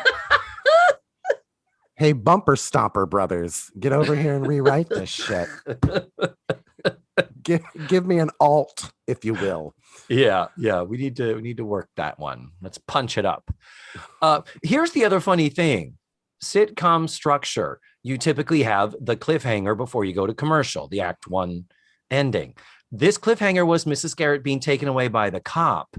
[SPEAKER 3] hey, Bumper Stomper brothers, get over here and rewrite this shit. Give me an alt, if you will.
[SPEAKER 2] Yeah. We need to work that one. Let's punch it up. Here's the other funny thing. Sitcom structure. You typically have the cliffhanger before you go to commercial, the act one ending. This cliffhanger was Mrs. Garrett being taken away by the cop.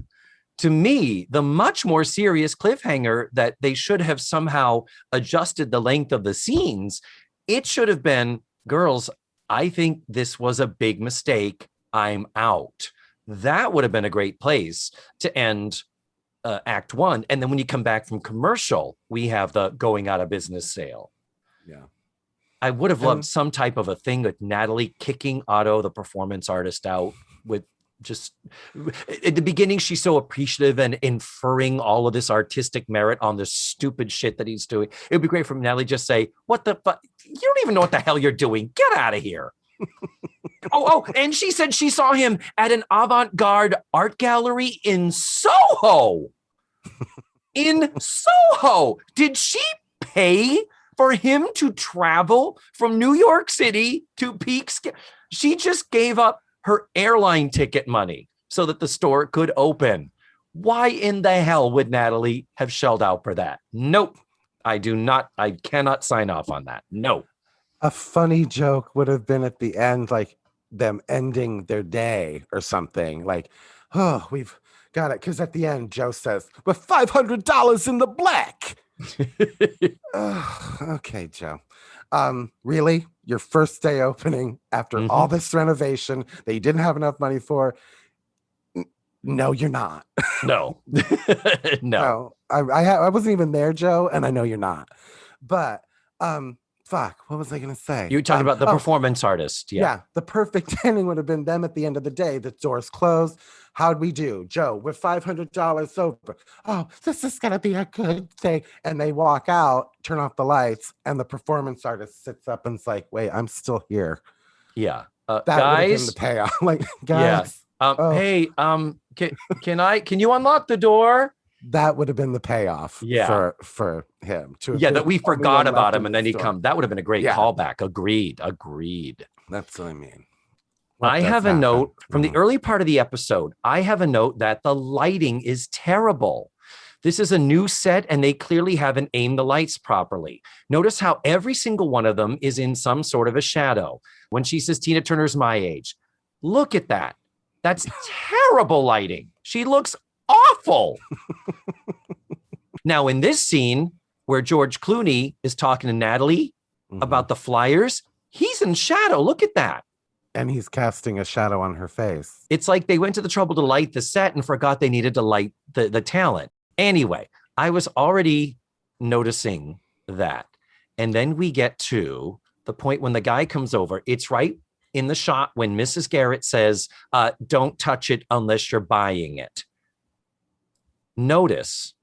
[SPEAKER 2] To me, the much more serious cliffhanger that they should have somehow adjusted the length of the scenes, it should have been, girls, I think this was a big mistake. I'm out. That would have been a great place to end act one. And then when you come back from commercial, we have the going out of business sale.
[SPEAKER 3] Yeah.
[SPEAKER 2] I would have loved some type of a thing with Natalie kicking Otto, the performance artist, out with just at the beginning. She's so appreciative and inferring all of this artistic merit on the stupid shit that he's doing. It would be great for Natalie just say, what the fuck? You don't even know what the hell you're doing. Get out of here. And she said she saw him at an avant-garde art gallery in Soho. In Soho. Did she pay for him to travel from New York City to Peaks? She just gave up her airline ticket money so that the store could open. Why in the hell would Natalie have shelled out for that? Nope. I cannot sign off on that. No.
[SPEAKER 3] A funny joke would have been at the end, like them ending their day or something. Like, oh, we've got it. Because at the end, Joe says, we're $500 in the black. Okay, Joe. Really? Your first day opening after all this renovation that you didn't have enough money for? No, you're not.
[SPEAKER 2] No. No.
[SPEAKER 3] I wasn't even there, Joe, and I know you're not. But fuck, what was I gonna say?
[SPEAKER 2] You were talking about the performance artist. Yeah.
[SPEAKER 3] The perfect ending would have been them at the end of the day. The doors closed. How'd we do? Joe, we're $500 over. Oh, this is gonna be a good thing. And they walk out, turn off the lights, and the performance artist sits up and's like, wait, I'm still here.
[SPEAKER 2] Yeah.
[SPEAKER 3] That would have been the payoff. Like, guys.
[SPEAKER 2] Hey, can you unlock the door?
[SPEAKER 3] That would have been the payoff for him.
[SPEAKER 2] That we forgot about him and then he come. That would have been a great callback. Agreed.
[SPEAKER 3] That's what I mean.
[SPEAKER 2] I have a note from the early part of the episode. I have a note that the lighting is terrible. This is a new set and they clearly haven't aimed the lights properly. Notice how every single one of them is in some sort of a shadow. When she says Tina Turner's my age, look at that. That's terrible lighting. She looks awful. Now, in this scene where George Clooney is talking to Natalie about the flyers, he's in shadow. Look at that.
[SPEAKER 3] And he's casting a shadow on her face.
[SPEAKER 2] It's like they went to the trouble to light the set and forgot they needed to light the talent. Anyway, I was already noticing that. And then we get to the point when the guy comes over. It's right in the shot when Mrs. Garrett says, don't touch it unless you're buying it. Notice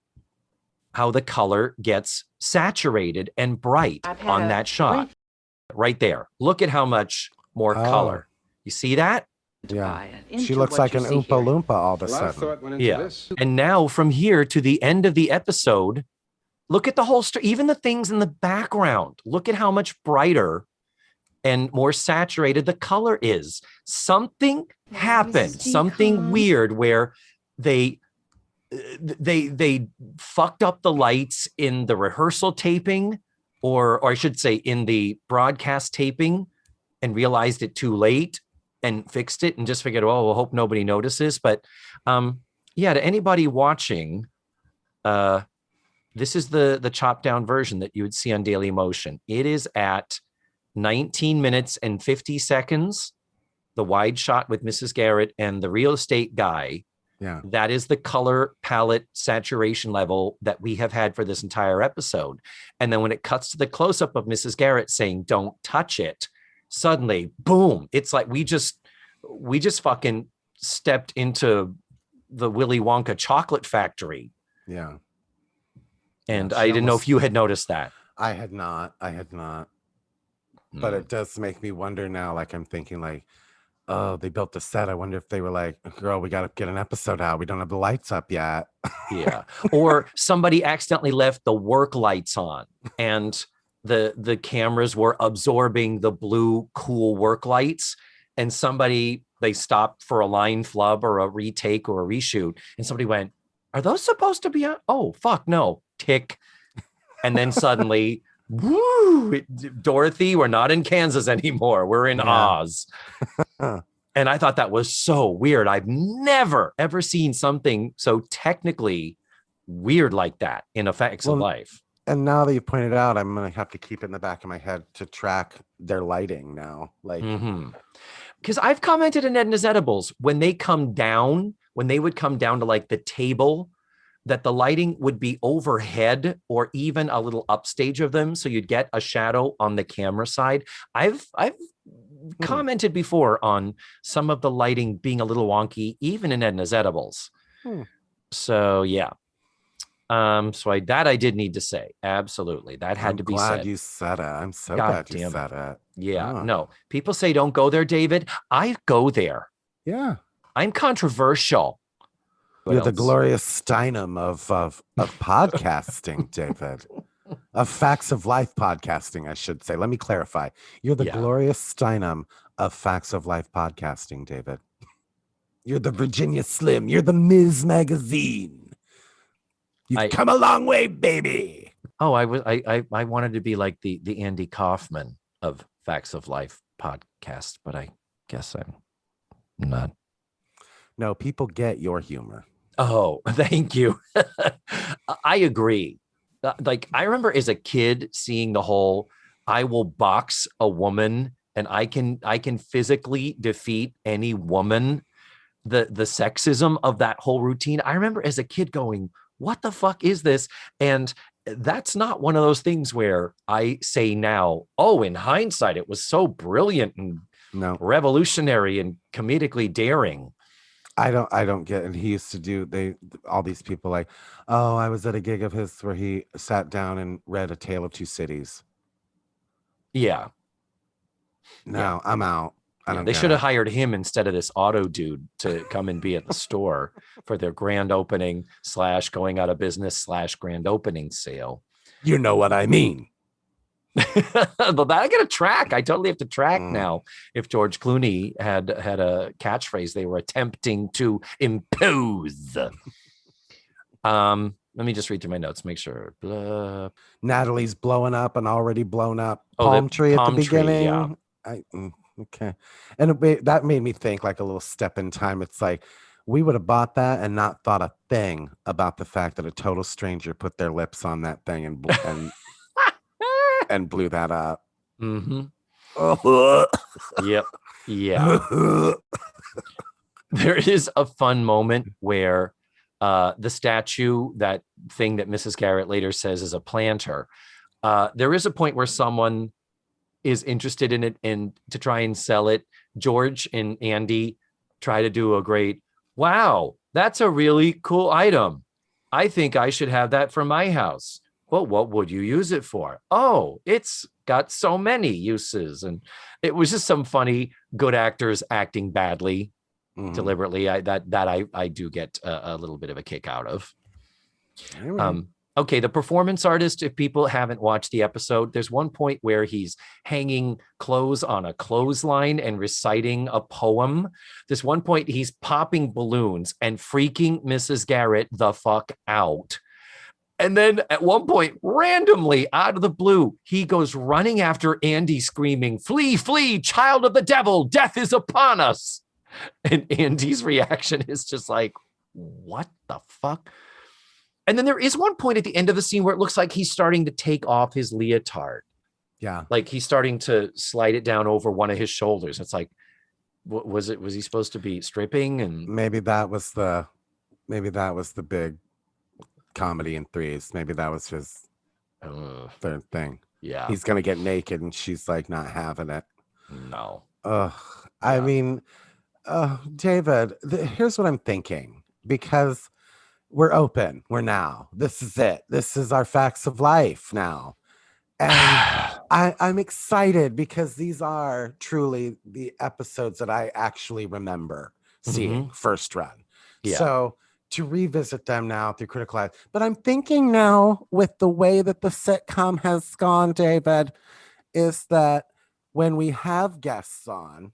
[SPEAKER 2] how the color gets saturated and bright on that shot. Right there. Look at how much more color. You see that?
[SPEAKER 3] Yeah. She looks like an Oompa Loompa all of a sudden.
[SPEAKER 2] Yeah. And now from here to the end of the episode, look at the whole story, even the things in the background. Look at how much brighter and more saturated the color is. Something happened, something weird where they fucked up the lights in the rehearsal taping, or I should say in the broadcast taping, and realized it too late and fixed it and just figured, oh, we'll hope nobody notices. But to anybody watching, this is the chopped down version that you would see on Daily Motion. It is at 19 minutes and 50 seconds, the wide shot with Mrs. Garrett and the real estate guy.
[SPEAKER 3] Yeah.
[SPEAKER 2] That is the color palette saturation level that we have had for this entire episode. And then when it cuts to the close-up of Mrs. Garrett saying, don't touch it, suddenly, boom, it's like we just fucking stepped into the Willy Wonka chocolate factory.
[SPEAKER 3] Yeah.
[SPEAKER 2] And I didn't know if you had noticed that.
[SPEAKER 3] I had not. But it does make me wonder now, like I'm thinking like, oh, they built the set. I wonder if they were like, girl, we got to get an episode out. We don't have the lights up yet.
[SPEAKER 2] Yeah. Or somebody accidentally left the work lights on and the cameras were absorbing the blue cool work lights. And they stopped for a line flub or a retake or a reshoot. And somebody went, are those supposed to be on? Oh, fuck, no. Tick. And then suddenly, woo, Dorothy, we're not in Kansas anymore. We're in Oz. And I thought that was so weird. I've never, ever seen something so technically weird like that in Facts of Life.
[SPEAKER 3] And now that you pointed out, I'm going to have to keep it in the back of my head to track their lighting now. Like,
[SPEAKER 2] because I've commented in Edna's Edibles, when they would come down to like the table, that the lighting would be overhead or even a little upstage of them. So you'd get a shadow on the camera side. I've commented before on some of the lighting being a little wonky, even in Edna's Edibles. So yeah. I did need to say, absolutely. That had to be said.
[SPEAKER 3] I'm glad you said it. I'm so glad you said it.
[SPEAKER 2] Yeah, no. People say don't go there, David. I go there.
[SPEAKER 3] Yeah.
[SPEAKER 2] I'm controversial.
[SPEAKER 3] You're the Gloria Steinem of podcasting, David. Of Facts of Life podcasting, I should say. Let me clarify. You're the Gloria Steinem of Facts of Life podcasting, David. You're the Virginia Slim. You're the Ms. Magazine. You've come a long way, baby.
[SPEAKER 2] Oh, I wanted to be like the Andy Kaufman of Facts of Life podcast, but I guess I'm not.
[SPEAKER 3] No, people get your humor.
[SPEAKER 2] Oh, thank you. I agree. Like I remember as a kid seeing the whole, I will box a woman and I can physically defeat any woman. The sexism of that whole routine. I remember as a kid going, what the fuck is this? And that's not one of those things where I say now, oh, in hindsight, it was so brilliant and revolutionary and comedically daring.
[SPEAKER 3] I don't get it. He used to do all these people like, oh, I was at a gig of his where he sat down and read A Tale of Two Cities.
[SPEAKER 2] Yeah.
[SPEAKER 3] No, I'm out.
[SPEAKER 2] They should have hired him instead of this auto dude to come and be at the store for their grand opening / going out of business / grand opening sale.
[SPEAKER 3] You know what I mean.
[SPEAKER 2] But I got to track. I totally have to track now. If George Clooney had a catchphrase they were attempting to impose. Let me just read through my notes. Make sure. Blah.
[SPEAKER 3] Natalie's blowing up an already blown up palm tree at the beginning.
[SPEAKER 2] Yeah.
[SPEAKER 3] Okay. And that made me think like a little step in time. It's like we would have bought that and not thought a thing about the fact that a total stranger put their lips on that thing and and blew that up.
[SPEAKER 2] Mm-hmm. Yep. Yeah. There is a fun moment where the statue, that thing that Mrs. Garrett later says is a planter, there is a point where someone is interested in it and to try and sell it. George and Andy try to do a great, wow, that's a really cool item. I think I should have that for my house. Well, what would you use it for? Oh, it's got so many uses. And it was just some funny, good actors acting badly, deliberately. I do get a little bit of a kick out of. Okay, the performance artist, if people haven't watched the episode, there's one point where he's hanging clothes on a clothesline and reciting a poem. There's one point he's popping balloons and freaking Mrs. Garrett the fuck out. And then at one point, randomly out of the blue, he goes running after Andy screaming, "Flee, flee, child of the devil, death is upon us." And Andy's reaction is just like, what the fuck? And then there is one point at the end of the scene where it looks like he's starting to take off his leotard.
[SPEAKER 3] Yeah.
[SPEAKER 2] Like he's starting to slide it down over one of his shoulders. It's like, what was it? Was he supposed to be stripping? And
[SPEAKER 3] maybe that was the big comedy in Threes. Maybe that was his third thing.
[SPEAKER 2] Yeah.
[SPEAKER 3] He's going to get naked and she's like not having it.
[SPEAKER 2] No.
[SPEAKER 3] I mean, David, here's what I'm thinking, because we're open. We're now. This is it. This is our facts of life now. And I'm excited because these are truly the episodes that I actually remember seeing first run. Yeah. So to revisit them now through Critical Eye. But I'm thinking now with the way that the sitcom has gone, David, is that when we have guests on,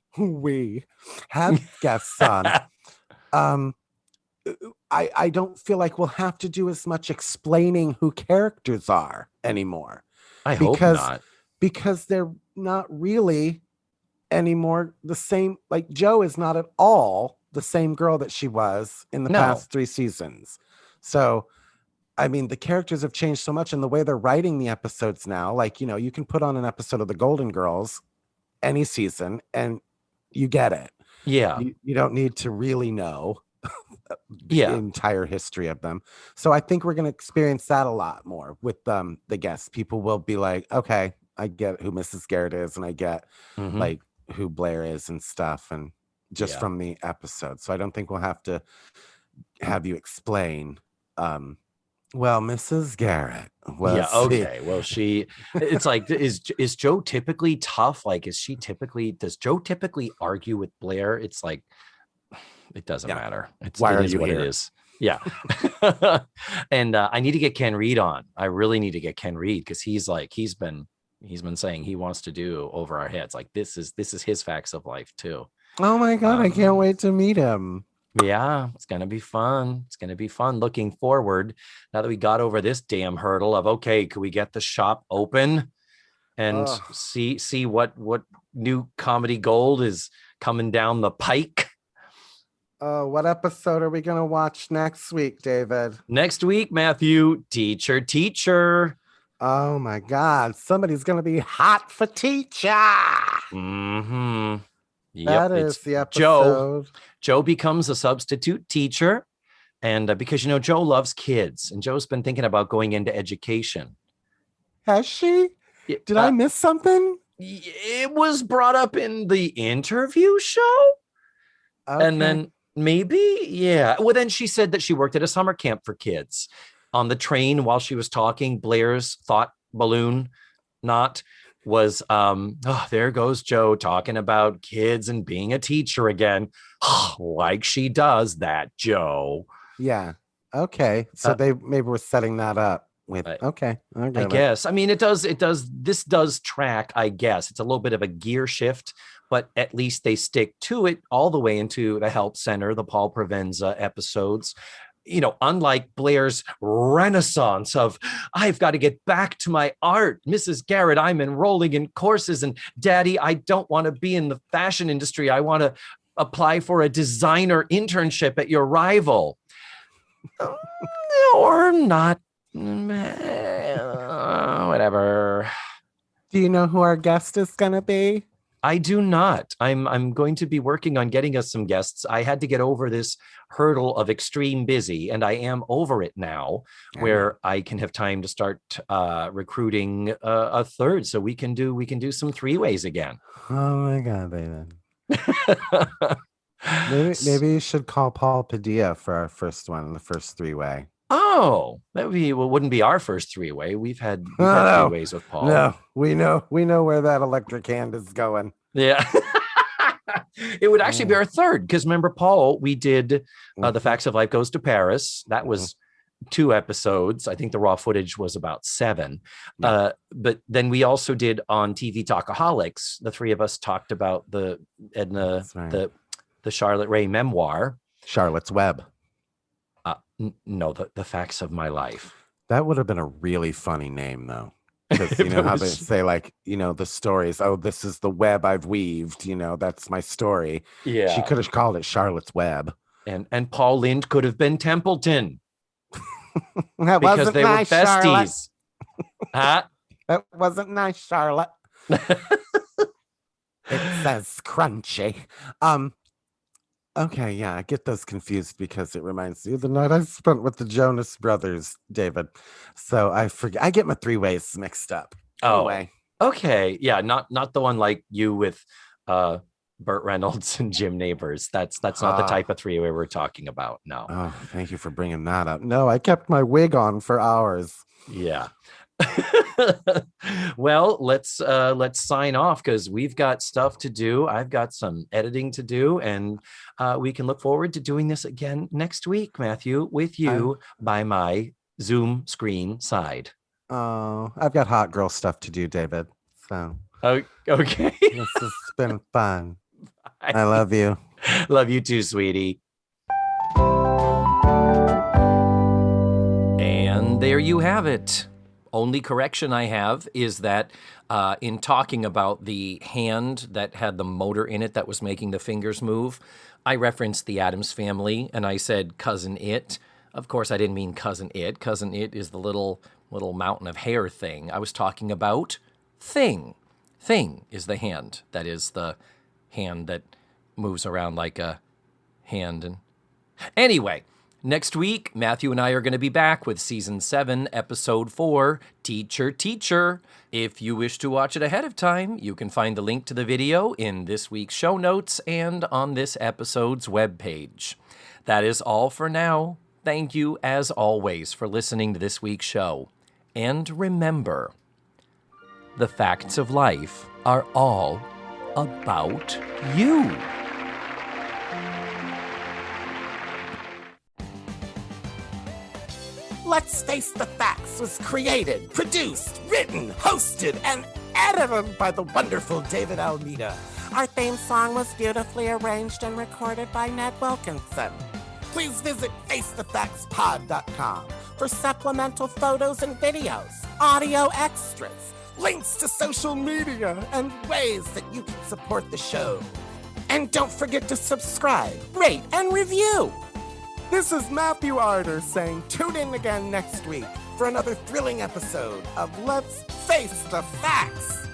[SPEAKER 3] I don't feel like we'll have to do as much explaining who characters are anymore.
[SPEAKER 2] I hope not.
[SPEAKER 3] Because they're not really anymore the same. Like Jo is not at all the same girl that she was in the past 3 seasons. So, I mean, the characters have changed so much, and the way they're writing the episodes now, like, you know, you can put on an episode of the Golden Girls any season and you get it.
[SPEAKER 2] Yeah.
[SPEAKER 3] You don't need to really know the entire history of them. So I think we're going to experience that a lot more with the guests. People will be like, okay, I get who Mrs. Garrett is, and I get like who Blair is and stuff, and just from the episode. So I don't think we'll have to have you explain well, Mrs. Garrett was
[SPEAKER 2] well, it's like, is Jo typically tough? Like, does Jo typically argue with Blair? It's like, it doesn't matter.
[SPEAKER 3] Why are you
[SPEAKER 2] what
[SPEAKER 3] here?
[SPEAKER 2] It is. Yeah. And I need to get Ken Reed on. I really need to get Ken Reed, because he's been saying he wants to do Over Our Heads. Like, this is his facts of life too.
[SPEAKER 3] Oh my God, I can't wait to meet him.
[SPEAKER 2] Yeah, it's going to be fun. It's going to be fun. Looking forward, now that we got over this damn hurdle of, okay, could we get the shop open and see what new comedy gold is coming down the pike?
[SPEAKER 3] What episode are we going to watch next week, David?
[SPEAKER 2] Next week, Matthew, Teacher.
[SPEAKER 3] Oh my God, somebody's going to be hot for teacher.
[SPEAKER 2] Yep,
[SPEAKER 3] that is the episode.
[SPEAKER 2] Jo becomes a substitute teacher. And because, Joe loves kids, and Joe's been thinking about going into education.
[SPEAKER 3] Has she? Did I miss something?
[SPEAKER 2] It was brought up in the interview show. Okay. And then maybe, yeah. Well, then she said that she worked at a summer camp for kids. On the train while she was talking, Blair's thought balloon knot was, there goes Joe talking about kids and being a teacher again. Like she does that, Joe.
[SPEAKER 3] Yeah. Okay. So they maybe were setting that up with, okay.
[SPEAKER 2] I guess. I mean, this does track, I guess. It's a little bit of a gear shift, but at least they stick to it all the way into the Help Center, the Paul Provenza episodes. Unlike Blair's renaissance of, I've got to get back to my art. Mrs. Garrett, I'm enrolling in courses, and Daddy, I don't want to be in the fashion industry. I want to apply for a designer internship at your rival. Or not. Whatever.
[SPEAKER 3] Do you know who our guest is going to be?
[SPEAKER 2] I do not. I'm going to be working on getting us some guests. I had to get over this hurdle of extreme busy, and I am over it now, where I can have time to start recruiting a third, so we can do some three-ways again.
[SPEAKER 3] Oh my God, David. maybe you should call Paul Padilla for our first one, the first three-way.
[SPEAKER 2] Oh, wouldn't be our first three-way. We've had three-ways with Paul.
[SPEAKER 3] No, we know where that electric hand is going.
[SPEAKER 2] Yeah. It would actually be our third, because remember, Paul, we did The Facts of Life Goes to Paris. That was 2 episodes. I think the raw footage was about 7. But then we also did on TV Talkaholics. The 3 of us talked about the Charlotte Rae memoir.
[SPEAKER 3] Charlotte's Web.
[SPEAKER 2] No, the Facts of My Life.
[SPEAKER 3] That would have been a really funny name, though. Because you know how they say, like, the stories. Oh, this is the web I've weaved. That's my story.
[SPEAKER 2] Yeah.
[SPEAKER 3] She could have called it Charlotte's Web.
[SPEAKER 2] And Paul Lynde could have been Templeton.
[SPEAKER 3] That
[SPEAKER 2] because
[SPEAKER 3] wasn't
[SPEAKER 2] they
[SPEAKER 3] nice,
[SPEAKER 2] were besties. Huh?
[SPEAKER 3] That wasn't nice, Charlotte. It says crunchy. Okay, yeah, I get those confused because it reminds me of the night I spent with the Jonas Brothers, David. So I forget. I get my 3-ways mixed up. Anyway.
[SPEAKER 2] Okay, yeah, not the one like you with Burt Reynolds and Jim Neighbors. That's not the type of 3-way we're talking about. No.
[SPEAKER 3] Oh, thank you for bringing that up. No, I kept my wig on for hours.
[SPEAKER 2] Yeah. Well, let's sign off, because we've got stuff to do. I've got some editing to do, and we can look forward to doing this again next week, Matthew, with you by my Zoom screen side.
[SPEAKER 3] Oh, I've got hot girl stuff to do, David. So
[SPEAKER 2] okay.
[SPEAKER 3] This has been fun. Bye. I love you.
[SPEAKER 2] Love you too, sweetie. And there you have it. Only correction I have is that in talking about the hand that had the motor in it that was making the fingers move, I referenced the Addams Family, and I said Cousin It. Of course, I didn't mean Cousin It. Cousin It is the little mountain of hair thing. I was talking about Thing. Thing is the hand. That is the hand that moves around like a hand. And anyway, next week, Matthew and I are going to be back with Season 7, Episode 4, Teacher, Teacher. If you wish to watch it ahead of time, you can find the link to the video in this week's show notes and on this episode's webpage. That is all for now. Thank you, as always, for listening to this week's show. And remember, the facts of life are all about you.
[SPEAKER 1] Let's Face the Facts was created, produced, written, hosted, and edited by the wonderful David Almeida. Our theme song was beautifully arranged and recorded by Ned Wilkinson. Please visit FaceTheFactsPod.com for supplemental photos and videos, audio extras, links to social media, and ways that you can support the show. And don't forget to subscribe, rate, and review. This is Matthew Arter saying tune in again next week for another thrilling episode of Let's Face the Facts.